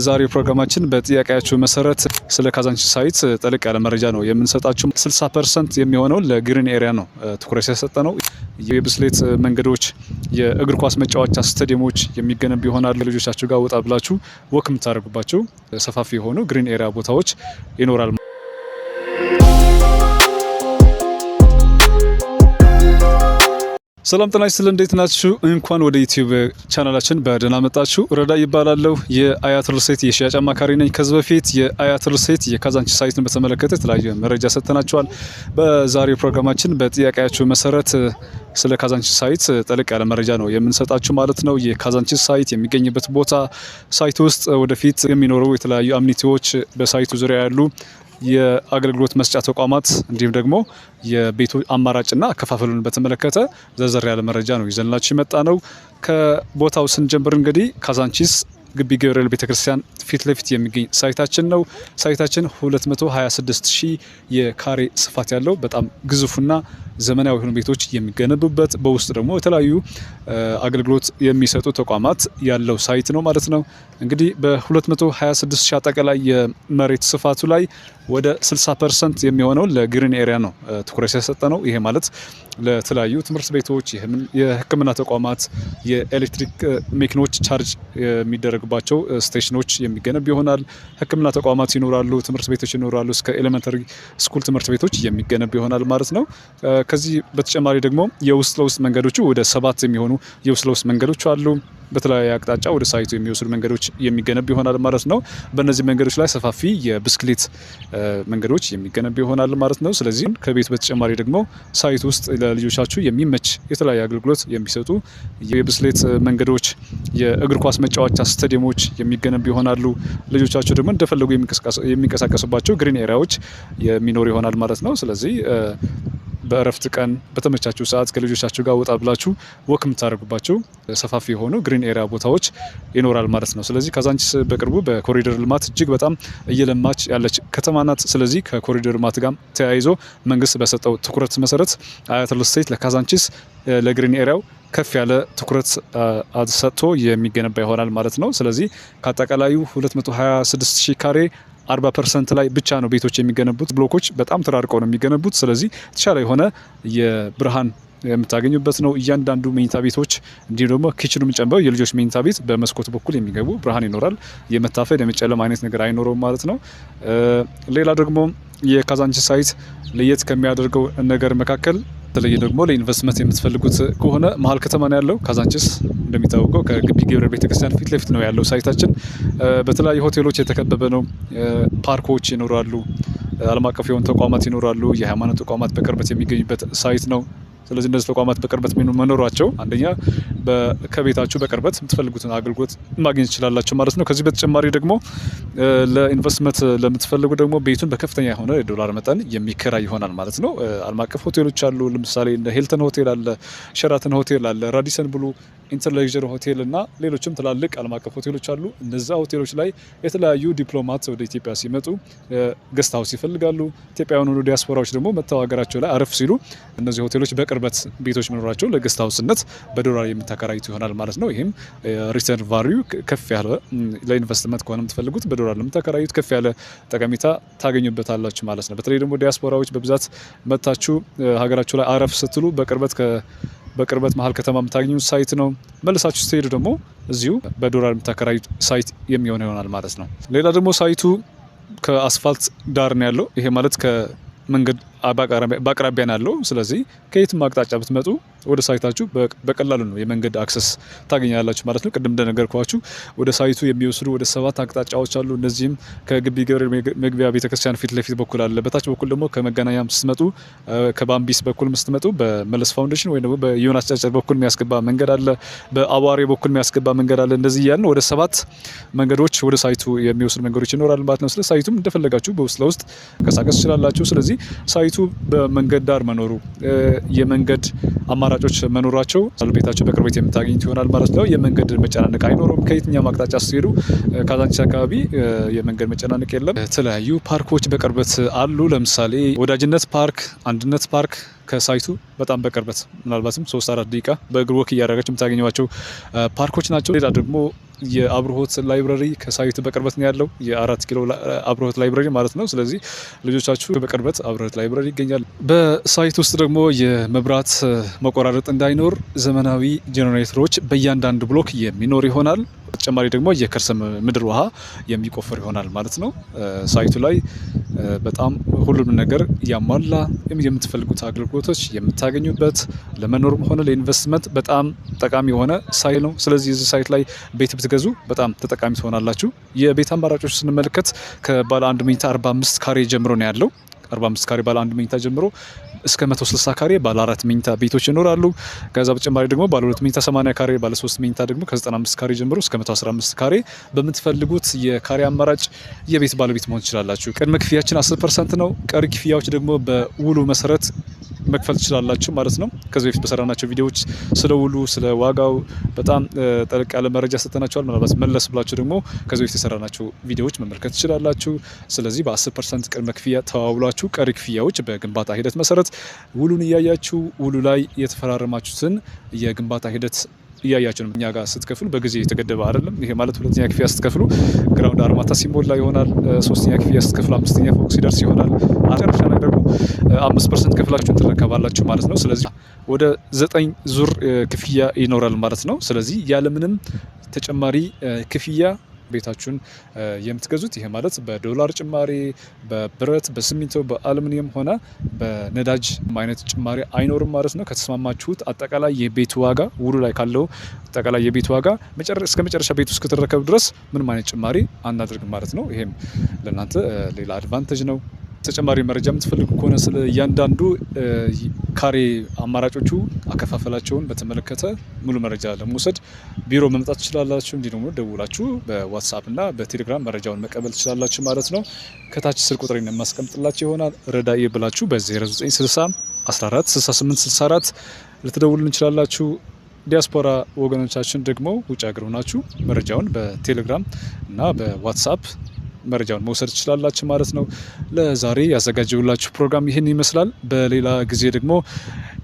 ዛሬው ፕሮግራማችን በጥያቄያችሁ መሰረት ስለ ካዛንቺስ ሳይት ጠለቅ ያለ መረጃ ነው የምንሰጣችሁ። 60% የሚሆነው ለግሪን ኤሪያ ነው ትኩረት የሰጠነው። የብስክሌት መንገዶች፣ የእግር ኳስ መጫወቻ ስታዲየሞች የሚገነቡ ይሆናል። ልጆቻችሁ ጋር ወጣ ብላችሁ ወክ የምታደርጉባቸው ሰፋፊ የሆኑ ግሪን ኤሪያ ቦታዎች ይኖራል። ሰላም ጤና ይስጥልን፣ እንዴት ናችሁ? እንኳን ወደ ዩቲዩብ ቻናላችን በደህና መጣችሁ። ረዳ ይባላለሁ። የአያት ሪል ስቴት የሽያጭ አማካሪ ነኝ። ከዚህ በፊት የአያት ሪል ስቴት የካዛንቺስ ሳይትን በተመለከተ የተለያየ መረጃ ሰጥተናችኋል። በዛሬው ፕሮግራማችን በጥያቄያችሁ መሰረት ስለ ካዛንቺስ ሳይት ጠለቅ ያለ መረጃ ነው የምንሰጣችሁ ማለት ነው። የካዛንቺስ ሳይት የሚገኝበት ቦታ፣ ሳይት ውስጥ ወደፊት የሚኖሩ የተለያዩ አምኒቲዎች፣ በሳይቱ ዙሪያ ያሉ የአገልግሎት መስጫ ተቋማት እንዲሁም ደግሞ የቤቱ አማራጭና አከፋፈሉን በተመለከተ ዘርዘር ያለ መረጃ ነው ይዘንላችሁ የመጣ ነው። ከቦታው ስንጀምር እንግዲህ ካዛንቺስ ግቢ ገብርኤል ቤተክርስቲያን ፊት ለፊት የሚገኝ ሳይታችን ነው። ሳይታችን 226,000 የካሬ ስፋት ያለው በጣም ግዙፍና ዘመናዊ የሆኑ ቤቶች የሚገነቡበት፣ በውስጥ ደግሞ የተለያዩ አገልግሎት የሚሰጡ ተቋማት ያለው ሳይት ነው ማለት ነው። እንግዲህ በ226,000 አጠቃላይ የመሬት ስፋቱ ላይ ወደ 60% የሚሆነው ለግሪን ኤሪያ ነው ትኩረት የሰጠ ነው። ይሄ ማለት ለተለያዩ ትምህርት ቤቶች፣ የሕክምና ተቋማት፣ የኤሌክትሪክ መኪኖች ቻርጅ የሚደረግባቸው ስቴሽኖች የሚገነቡ ይሆናል። ሕክምና ተቋማት ይኖራሉ፣ ትምህርት ቤቶች ይኖራሉ፣ እስከ ኤሌመንተሪ ስኩል ትምህርት ቤቶች የሚገነቡ ይሆናል ማለት ነው። ከዚህ በተጨማሪ ደግሞ የውስጥ ለውስጥ መንገዶቹ ወደ 7 የሚሆኑ የውስጥ ለውስጥ መንገዶች አሉ። በተለያየ አቅጣጫ ወደ ሳይቱ የሚወስዱ መንገዶች የሚገነቡ ይሆናል ማለት ነው። በእነዚህ መንገዶች ላይ ሰፋፊ የብስክሌት መንገዶች የሚገነቡ ይሆናል ማለት ነው። ስለዚህ ከቤቱ በተጨማሪ ደግሞ ሳይቱ ውስጥ ለልጆቻችሁ የሚመች የተለያየ አገልግሎት የሚሰጡ የብስክሌት መንገዶች፣ የእግር ኳስ መጫወቻ ስታዲየሞች የሚገነቡ ይሆናሉ። ልጆቻችሁ ደግሞ እንደፈለጉ የሚንቀሳቀሱባቸው ግሪን ኤሪያዎች የሚኖር ይሆናል ማለት ነው። ስለዚህ በእረፍት ቀን በተመቻችሁ ሰዓት ከልጆቻችሁ ጋር ወጣ ብላችሁ ወክ የምታደርጉባቸው ሰፋፊ የሆኑ ግሪን ኤሪያ ቦታዎች ይኖራል ማለት ነው። ስለዚህ ካዛንቺስ በቅርቡ በኮሪደር ልማት እጅግ በጣም እየለማች ያለች ከተማ ናት። ስለዚህ ከኮሪደር ልማት ጋር ተያይዞ መንግስት በሰጠው ትኩረት መሰረት አያት ሪል ስቴት ለካዛንቺስ ለግሪን ኤሪያው ከፍ ያለ ትኩረት ሰጥቶ የሚገነባ ይሆናል ማለት ነው። ስለዚህ ከአጠቃላዩ 226,000 ካሬ 40% ላይ ብቻ ነው ቤቶች የሚገነቡት። ብሎኮች በጣም ተራርቀው ነው የሚገነቡት። ስለዚህ የተሻለ የሆነ የብርሃን የምታገኙበት ነው። እያንዳንዱ መኝታ ቤቶች እንዲሁም ደግሞ ኪችኑም ጨምሮ የልጆች መኝታ ቤት በመስኮት በኩል የሚገቡ ብርሃን ይኖራል። የመታፈን የመጨለም አይነት ነገር አይኖረውም ማለት ነው። ሌላ ደግሞ የካዛንቺስ ሳይት ለየት ከሚያደርገው ነገር መካከል በተለይ ደግሞ ለኢንቨስትመንት የምትፈልጉት ከሆነ መሀል ከተማ ነው ያለው። ካዛንቺስ እንደሚታወቀው ከግቢ ገብርኤል ቤተክርስቲያን ፊት ለፊት ነው ያለው ሳይታችን። በተለያዩ ሆቴሎች የተከበበ ነው። ፓርኮች ይኖራሉ፣ ዓለም አቀፍ የሆኑ ተቋማት ይኖራሉ፣ የሃይማኖት ተቋማት በቅርበት የሚገኙበት ሳይት ነው። ስለዚህ እነዚህ ተቋማት በቅርበት መኖራቸው አንደኛ ከቤታችሁ በቅርበት የምትፈልጉትን አገልግሎት ማግኘት ትችላላችሁ ማለት ነው። ከዚህ በተጨማሪ ደግሞ ለኢንቨስትመንት ለምትፈልጉ ደግሞ ቤቱን በከፍተኛ የሆነ የዶላር መጠን የሚከራይ ይሆናል ማለት ነው። ዓለም አቀፍ ሆቴሎች አሉ። ለምሳሌ እንደ ሂልተን ሆቴል አለ፣ ሸራተን ሆቴል አለ፣ ራዲሰን ብሉ፣ ኢንተርሌክዠር ሆቴል እና ሌሎችም ትላልቅ ዓለም አቀፍ ሆቴሎች አሉ። እነዛ ሆቴሎች ላይ የተለያዩ ዲፕሎማት ወደ ኢትዮጵያ ሲመጡ ገስት ሃውስ ይፈልጋሉ። ኢትዮጵያውያን ወደ ዲያስፖራዎች ደግሞ መተው ሀገራቸው ላይ አረፍ ሲሉ እነዚህ ሆቴሎች በቅርበት ቤቶች መኖራቸው ለገስት ሃውስነት በዶላር የምታከራዩት ይሆናል ማለት ነው። ይህም ሪተርን ቫልዩ ከፍ ያለ ለኢንቨስትመንት ከሆነ የምትፈልጉት በዶላር ለምታከራዩት ከፍ ያለ ጠቀሜታ ታገኙበታላችሁ ማለት ነው። በተለይ ደግሞ ዲያስፖራዎች በብዛት መታችሁ ሀገራቸው ላይ አረፍ ስትሉ በቅርበት መሀል ከተማ የምታገኙት ሳይት ነው። መልሳችሁ ስትሄዱ ደግሞ እዚሁ በዶላር የምታከራዩት ሳይት የሚሆን ይሆናል ማለት ነው። ሌላ ደግሞ ሳይቱ ከአስፋልት ዳር ነው ያለው። ይሄ ማለት ከመንገድ በአቅራቢያ ያለው። ስለዚህ ከየትም አቅጣጫ ብትመጡ ወደ ሳይታችሁ በቀላሉ ነው የመንገድ አክሰስ ታገኛላችሁ ማለት ነው። ቅድም እንደነገርኳችሁ ወደ ሳይቱ የሚወስዱ ወደ 7 አቅጣጫዎች አሉ። እነዚህም ከግቢ ገብርኤል መግቢያ ቤተክርስቲያን ፊት ለፊት በኩል አለ። በታች በኩል ደግሞ ከመገናኛም ስትመጡ ከባምቢስ በኩል ስትመጡ በመለስ ፋውንዴሽን ወይ ደግሞ በዮናስ ጨርጨር በኩል የሚያስገባ መንገድ አለ። በአዋሬ በኩል የሚያስገባ መንገድ አለ። እንደዚህ እያልን ወደ 7 መንገዶች ወደ ሳይቱ የሚወስዱ መንገዶች ይኖራል ማለት ነው። ስለዚህ ሳይቱም እንደፈለጋችሁ በውስጥ ለውስጥ መንቀሳቀስ ትችላላችሁ። ስለዚህ ሳይቱ በመንገድ ዳር መኖሩ የመንገድ አማራጮች መኖራቸው ቤታቸው በቅርበት የምታገኙት ይሆናል ማለት ነው። የመንገድ መጨናነቅ አይኖርም። ከየትኛውም አቅጣጫ ስትሄዱ ካዛንቺስ አካባቢ የመንገድ መጨናነቅ የለም። የተለያዩ ፓርኮች በቅርበት አሉ። ለምሳሌ ወዳጅነት ፓርክ፣ አንድነት ፓርክ ከሳይቱ በጣም በቅርበት ምናልባትም 3-4 ደቂቃ በእግር ወክ እያደረጋችሁ የምታገኟቸው ፓርኮች ናቸው። ሌላ ደግሞ የአብርሆት ላይብረሪ ከሳይቱ በቅርበት ነው ያለው፣ የ4 ኪሎ አብርሆት ላይብረሪ ማለት ነው። ስለዚህ ልጆቻችሁ በቅርበት አብርሆት ላይብረሪ ይገኛል። በሳይት ውስጥ ደግሞ የመብራት መቆራረጥ እንዳይኖር ዘመናዊ ጄኔሬተሮች በእያንዳንዱ ብሎክ የሚኖር ይሆናል። በተጨማሪ ደግሞ የከርሰ ምድር ውሃ የሚቆፈር ይሆናል ማለት ነው። ሳይቱ ላይ በጣም ሁሉም ነገር ያሟላ የምትፈልጉት አገልግሎቶች የምታገኙበት ለመኖርም ሆነ ለኢንቨስትመንት በጣም ጠቃሚ የሆነ ሳይት ነው። ስለዚህ እዚህ ሳይት ላይ ቤት ብትገዙ በጣም ተጠቃሚ ትሆናላችሁ። የቤት አማራጮች ስንመለከት ከባለ 1 መኝታ 45 ካሬ ጀምሮ ነው ያለው። 45 ካሬ ባለ 1 መኝታ ጀምሮ እስከ 160 ካሬ ባለ 4 መኝታ ቤቶች ይኖራሉ። ከዛ በተጨማሪ ደግሞ ባለ 2 መኝታ 80 ካሬ፣ ባለ 3 መኝታ ደግሞ ከ95 ካሬ ጀምሮ እስከ 115 ካሬ በምትፈልጉት የካሬ አማራጭ የቤት ባለቤት መሆን ትችላላችሁ። ቅድመ ክፍያችን 10% ነው። ቀሪ ክፍያዎች ደግሞ በውሉ መሰረት መክፈል ትችላላችሁ ማለት ነው። ከዚህ በፊት በሰራናቸው ቪዲዮዎች ስለ ውሉ ስለ ዋጋው በጣም ጠለቅ ያለ መረጃ ሰጥተናችኋል። ምናልባት መለስ ብላችሁ ደግሞ ከዚህ በፊት የሰራናቸው ቪዲዮዎች መመልከት ትችላላችሁ። ስለዚህ በ10% ቅድመ ክፍያ ተዋውላችሁ ቀሪ ክፍያዎች በግንባታ ሂደት መሰረት ውሉን እያያችሁ ውሉ ላይ የተፈራረማችሁትን የግንባታ ሂደት እያያችሁ ነው። እኛ ጋር ስትከፍሉ በጊዜ የተገደበ አይደለም። ይሄ ማለት ሁለተኛ ክፍያ ስትከፍሉ ግራውንድ አርማታ ሲሞላ ይሆናል። ሶስተኛ ክፍያ ስትከፍሉ 5ኛ ፎቅ ሲደርስ ይሆናል። መጨረሻ ላይ ደግሞ 5% ከፍላችሁን ትረከባላችሁ ማለት ነው። ስለዚህ ወደ 9 ዙር ክፍያ ይኖራል ማለት ነው። ስለዚህ ያለምንም ተጨማሪ ክፍያ ቤታችሁን የምትገዙት ይሄ ማለት በዶላር ጭማሪ፣ በብረት፣ በሲሚንቶ፣ በአሉሚኒየም ሆነ በነዳጅ አይነት ጭማሪ አይኖርም ማለት ነው። ከተስማማችሁት አጠቃላይ የቤት ዋጋ ውሉ ላይ ካለው አጠቃላይ የቤት ዋጋ እስከ መጨረሻ ቤቱ እስክትረከቡ ድረስ ምንም አይነት ጭማሪ አናደርግም ማለት ነው። ይሄም ለእናንተ ሌላ አድቫንቴጅ ነው። ተጨማሪ መረጃ የምትፈልጉ ከሆነ ስለ እያንዳንዱ ካሬ አማራጮቹ አከፋፈላቸውን በተመለከተ ሙሉ መረጃ ለመውሰድ ቢሮ መምጣት ትችላላችሁ። እንዲህ ደግሞ ደውላችሁ በዋትስአፕ እና በቴሌግራም መረጃውን መቀበል ትችላላችሁ ማለት ነው። ከታች ስልክ ቁጥሬን የማስቀምጥላችሁ ይሆናል። ረዳኤ ብላችሁ በ0960 14 68 64 ልትደውሉን እንችላላችሁ። ዲያስፖራ ወገኖቻችን ደግሞ ውጭ ሀገር ሆናችሁ መረጃውን በቴሌግራም እና በዋትስአፕ መረጃውን መውሰድ ትችላላችሁ ማለት ነው። ለዛሬ ያዘጋጀሁላችሁ ፕሮግራም ይህን ይመስላል። በሌላ ጊዜ ደግሞ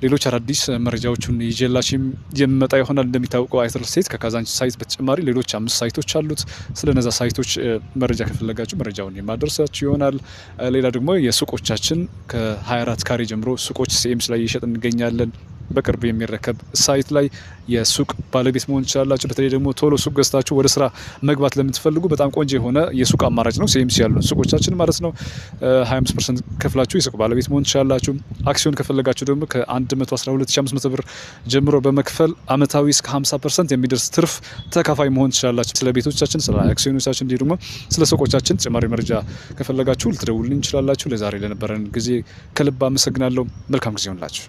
ሌሎች አዳዲስ መረጃዎችን ይዤላችሁ የምመጣ ይሆናል። እንደሚታወቀው አያት ሪል ስቴት ከካዛንቺስ ሳይት በተጨማሪ ሌሎች 5 ሳይቶች አሉት። ስለነዛ ሳይቶች መረጃ ከፈለጋችሁ መረጃውን የማደርሳችሁ ይሆናል። ሌላ ደግሞ የሱቆቻችን ከ24 ካሬ ጀምሮ ሱቆች ሲኤምሲ ላይ እየሸጥ እንገኛለን። በቅርብ የሚረከብ ሳይት ላይ የሱቅ ባለቤት መሆን ትችላላችሁ። በተለይ ደግሞ ቶሎ ሱቅ ገዝታችሁ ወደ ስራ መግባት ለምትፈልጉ በጣም ቆንጆ የሆነ የሱቅ አማራጭ ነው ሲኤምሲ ያሉን ሱቆቻችን ማለት ነው። 25% ከፍላችሁ የሱቅ ባለቤት መሆን ትችላላችሁ። አክሲዮን ከፈለጋችሁ ደግሞ ከ112500 ብር ጀምሮ በመክፈል አመታዊ እስከ 50% የሚደርስ ትርፍ ተካፋይ መሆን ትችላላችሁ። ስለ ቤቶቻችን፣ ስለ አክሲዮኖቻችን እንዲሁ ደግሞ ስለ ሱቆቻችን ተጨማሪ መረጃ ከፈለጋችሁ ልትደውሉልኝ ትችላላችሁ። ለዛሬ ለነበረን ጊዜ ከልብ አመሰግናለሁ። መልካም ጊዜ ይሁንላችሁ።